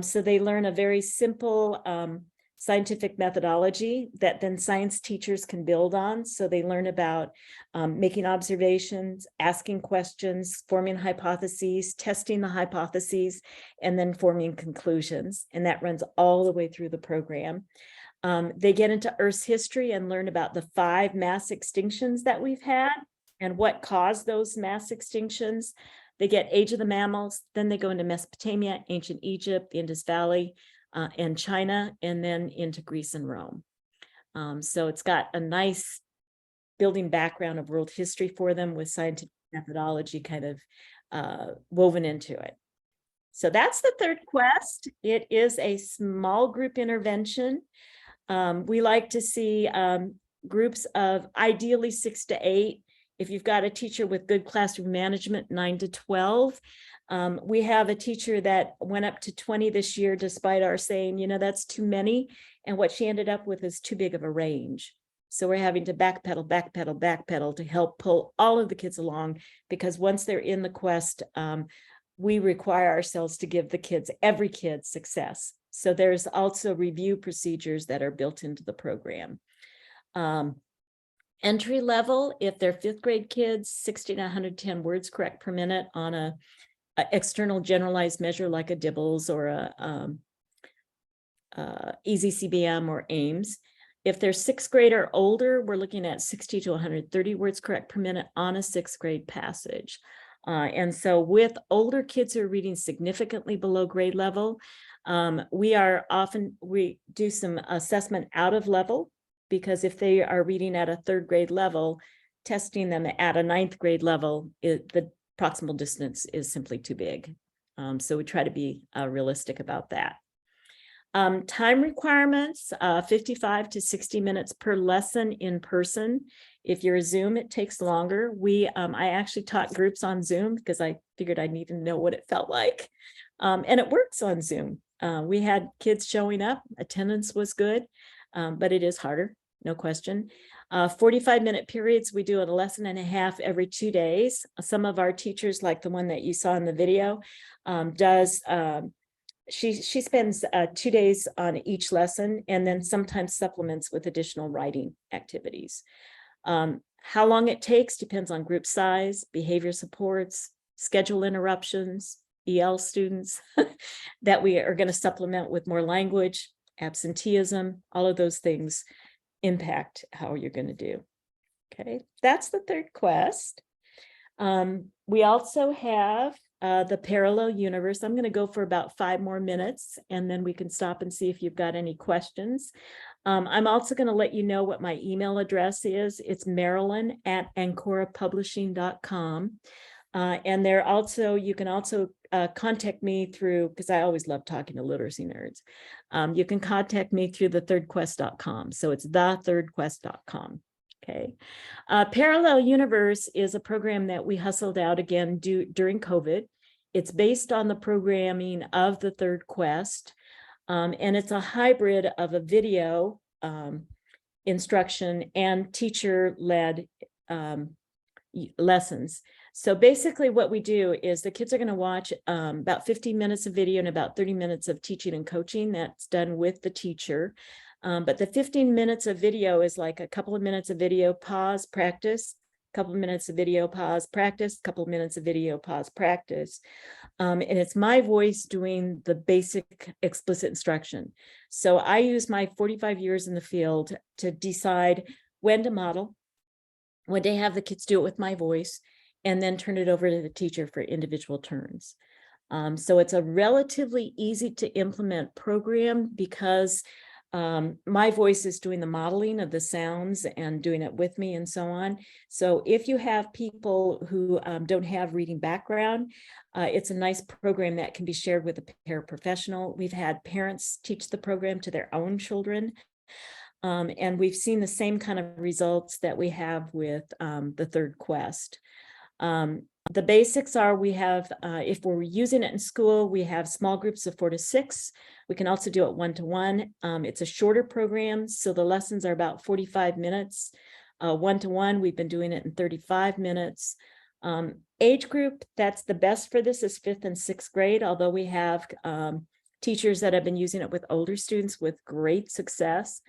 So they learn a very simple scientific methodology that then science teachers can build on. So they learn about making observations, asking questions, forming hypotheses, testing the hypotheses, and then forming conclusions. And that runs all the way through the program. They get into Earth's history and learn about the 5 mass extinctions that we've had and what caused those mass extinctions. They get Age of the Mammals, then they go into Mesopotamia, ancient Egypt, the Indus Valley, and China, and then into Greece and Rome. So it's got a nice building background of world history for them with scientific methodology kind of woven into it. So that's the third quest. It is a small group intervention. We like to see groups of ideally 6 to 8. If you've got a teacher with good classroom management, 9 to 12. We have a teacher that went up to 20 this year, despite our saying, you know, that's too many. And what she ended up with is too big of a range. So we're having to backpedal to help pull all of the kids along, because once they're in the quest, we require ourselves to give the kids, every kid, success. So there's also review procedures that are built into the program. Entry level, if they're 5th grade kids, 60 to 110 words correct per minute on a external generalized measure like a DIBELS or a easy CBM or AIMS. If they're 6th grade or older, we're looking at 60 to 130 words correct per minute on a 6th grade passage. And so with older kids who are reading significantly below grade level, we do some assessment out of level, because if they are reading at a 3rd grade level, testing them at a 9th grade level, the proximal distance is simply too big. So we try to be realistic about that. Time requirements, 55 to 60 minutes per lesson in person. If you're a Zoom, it takes longer. I actually taught groups on Zoom because I figured I needed to know what it felt like. And it works on Zoom. We had kids showing up, attendance was good, but it is harder, no question. 45-minute periods, we do a lesson and a half every 2 days. Some of our teachers, like the one that you saw in the video, she spends 2 days on each lesson, and then sometimes supplements with additional writing activities. How long it takes depends on group size, behavior supports, schedule interruptions, EL students that we are going to supplement with more language, absenteeism, all of those things impact how you're going to do. Okay, that's the third quest. We also have the parallel universe. I'm going to go for about 5 more minutes, and then we can stop and see if you've got any questions. I'm also going to let you know what my email address is. It's marilyn@ancorapublishing.com. And there also, you can also contact me through, because I always love talking to literacy nerds. You can contact me through thethirdquest.com. So it's thethirdquest.com. Okay. Parallel Universe is a program that we hustled out again during COVID. It's based on the programming of the Third Quest. And it's a hybrid of a video instruction and teacher-led lessons. So basically what we do is the kids are going to watch about 15 minutes of video and about 30 minutes of teaching and coaching. That's done with the teacher. But the 15 minutes of video is like a couple of minutes of video, pause, practice, couple of minutes of video, pause, practice, couple of minutes of video, pause, practice. And it's my voice doing the basic explicit instruction. So I use my 45 years in the field to decide when to model, when to have the kids do it with my voice, and then turn it over to the teacher for individual turns. So it's a relatively easy to implement program because my voice is doing the modeling of the sounds and doing it with me and so on. So if you have people who don't have reading background, it's a nice program that can be shared with a paraprofessional. We've had parents teach the program to their own children. And we've seen the same kind of results that we have with the Third Quest. The basics are we have, if we're using it in school, we have small groups of 4 to 6. We can also do it 1-to-1. It's a shorter program, so the lessons are about 45 minutes. 1-to-1, we've been doing it in 35 minutes. Age group that's the best for this is 5th and 6th grade, although we have teachers that have been using it with older students with great success.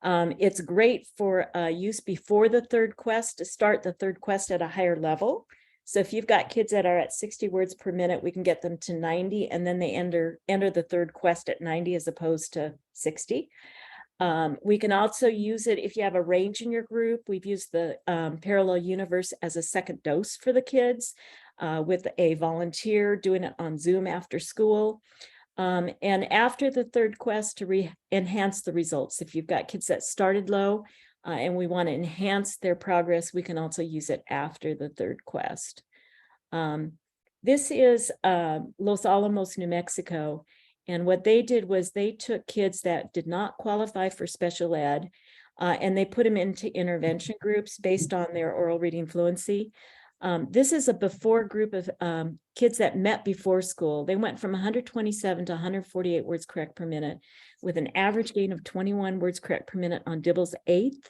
It's great for use before the Third Quest to start the Third Quest at a higher level. So if you've got kids that are at 60 words per minute, we can get them to 90, and then they enter the Third Quest at 90 as opposed to 60. We can also use it if you have a range in your group. We've used the Parallel Universe as a second dose for the kids with a volunteer doing it on Zoom after school. And after the Third Quest to enhance the results. If you've got kids that started low and we want to enhance their progress, we can also use it after the Third Quest. This is Los Alamos, New Mexico. And what they did was they took kids that did not qualify for special ed and they put them into intervention groups based on their oral reading fluency. This is a before group of kids that met before school. They went from 127 to 148 words correct per minute with an average gain of 21 words correct per minute on Dibble's 8th.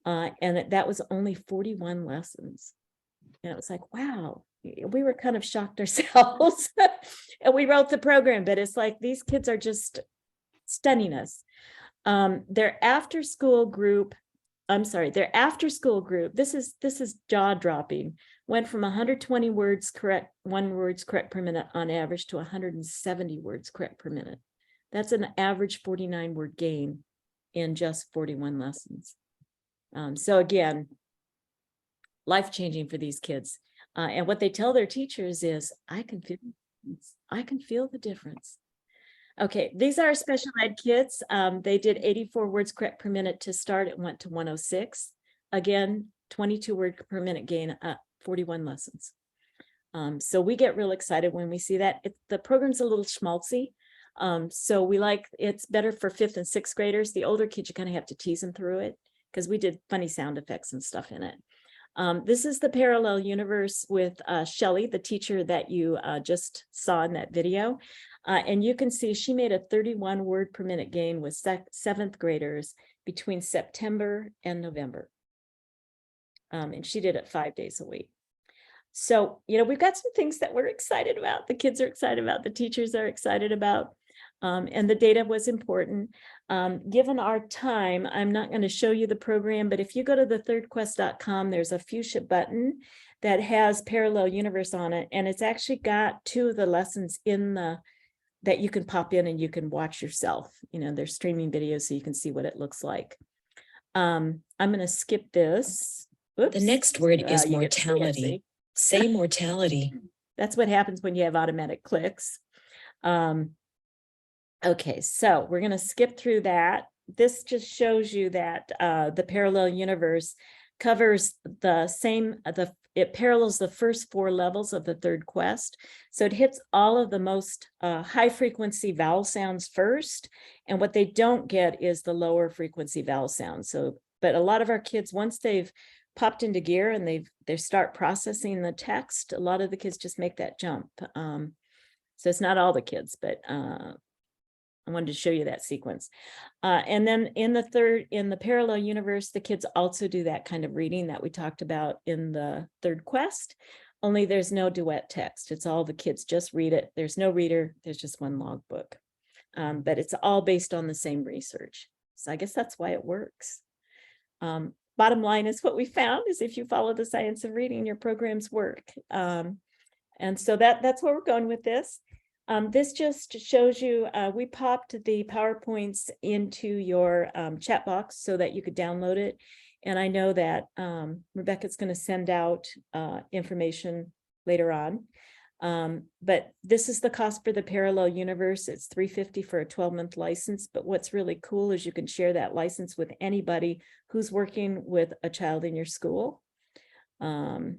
And that was only 41 lessons. And it was like, wow, we were kind of shocked ourselves. And we wrote the program, but it's like these kids are just stunning us. Their after school group, their after school group, this is jaw-dropping, went from 120 words correct per minute on average to 170 words correct per minute. That's an average 49 word gain in just 41 lessons. So again, life-changing for these kids. And what they tell their teachers is, I can feel the difference. Okay, these are special ed kids. They did 84 words correct per minute to start. It went to 106. Again, 22 word per minute gain, 41 lessons. So we get real excited when we see that. The program's a little schmaltzy. So we like, it's better for 5th and 6th graders. The older kids, you kind of have to tease them through it because we did funny sound effects and stuff in it. This is the Parallel Universe with Shelley, the teacher that you just saw in that video. And you can see she made a 31 word per minute gain with 7th graders between September and November. And she did it 5 days a week. So, we've got some things that we're excited about. The kids are excited about, the teachers are excited about, and the data was important. Given our time, I'm not going to show you the program, but if you go to thethirdquest.com, there's a fuchsia button that has Parallel Universe on it. And it's actually got 2 of the lessons in that you can pop in and you can watch yourself. There's streaming videos so you can see what it looks like. I'm going to skip this. Oops. The next word is you get to see it, mortality. see? Say mortality. That's what happens when you have automatic clicks. Okay, so we're going to skip through that. This just shows you that the parallel universe covers the same, it parallels the first 4 levels of the third quest. So it hits all of the most high frequency vowel sounds first. And what they don't get is the lower frequency vowel sounds. So, but a lot of our kids, once they've popped into gear and they start processing the text, a lot of the kids just make that jump. So it's not all the kids, but I wanted to show you that sequence. And then in the parallel universe, the kids also do that kind of reading that we talked about in the third quest, only there's no duet text. It's all the kids just read it. There's no reader, there's just one logbook. But it's all based on the same research. So I guess that's why it works. Bottom line is what we found is if you follow the science of reading, your programs work. And so that's where we're going with this. This just shows you, we popped the PowerPoints into your chat box so that you could download it. And I know that Rebecca's going to send out information later on. But this is the cost for the parallel universe. It's $350 for a 12-month license. But what's really cool is you can share that license with anybody who's working with a child in your school. And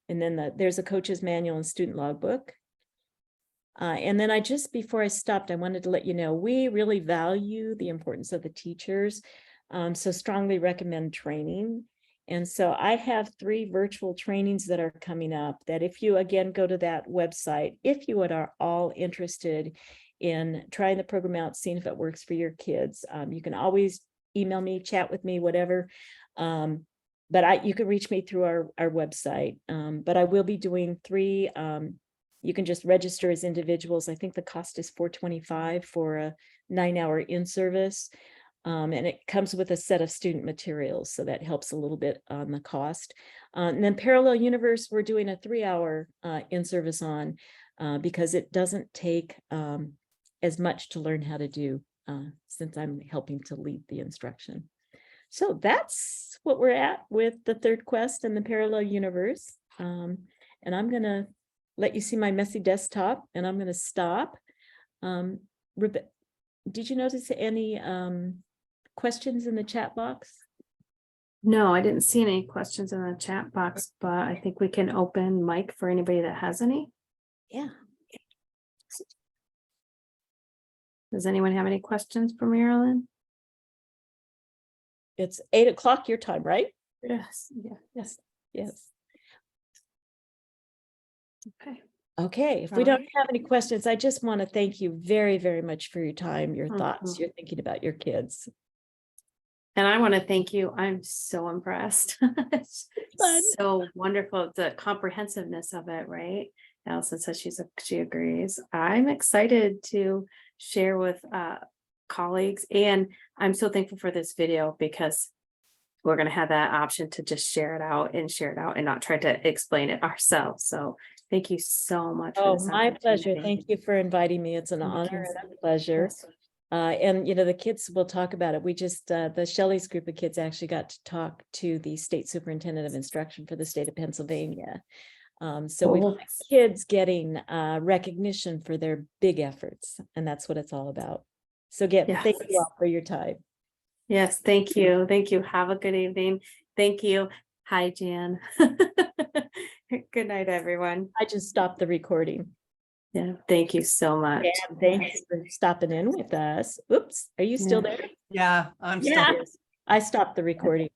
then there's a coach's manual and student logbook. And then before I stopped, I wanted to let you know, we really value the importance of the teachers. So strongly recommend training. And so I have 3 virtual trainings that are coming up that if you, again, go to that website, if you are all interested in trying the program out, seeing if it works for your kids, you can always email me, chat with me, whatever. But you can reach me through our website. But I will be doing 3. You can just register as individuals. I think the cost is $425 for a 9-hour in-service. And it comes with a set of student materials. So that helps a little bit on the cost. And then Parallel Universe, we're doing a 3-hour in-service on because it doesn't take as much to learn how to do since I'm helping to lead the instruction. So that's what we're at with the third quest and the Parallel Universe. And I'm going to let you see my messy desktop, and I'm going to stop. Did you notice any questions in the chat box? No, I didn't see any questions in the chat box, but I think we can open mic for anybody that has any. Yeah. Does anyone have any questions for Marilyn? It's 8 o'clock your time, right? Yes. Yeah. Yes. Yes. Okay. Okay, if we don't have any questions, I just want to thank you very, very much for your time, your thoughts, your thinking about your kids. And I want to thank you. I'm so impressed. It's so wonderful. The comprehensiveness of it, right? Allison says she agrees. I'm excited to share with colleagues, and I'm so thankful for this video because we're going to have that option to just share it out and not try to explain it ourselves. So thank you so much. Oh, my pleasure. Thank you for inviting me. It's an honor and a pleasure. Yes. And, the kids will talk about it. We just, the Shelley's group of kids actually got to talk to the state superintendent of instruction for the state of Pennsylvania. So we've got kids getting recognition for their big efforts, and that's what it's all about. So thank you all for your time. Yes, thank you. Thank you. Have a good evening. Thank you. Hi, Jan. Good night, everyone. I just stopped the recording. Yeah, thank you so much. Yeah, thank you for stopping in with us. Oops, are you still there? Yeah, I'm still. I stopped the recording.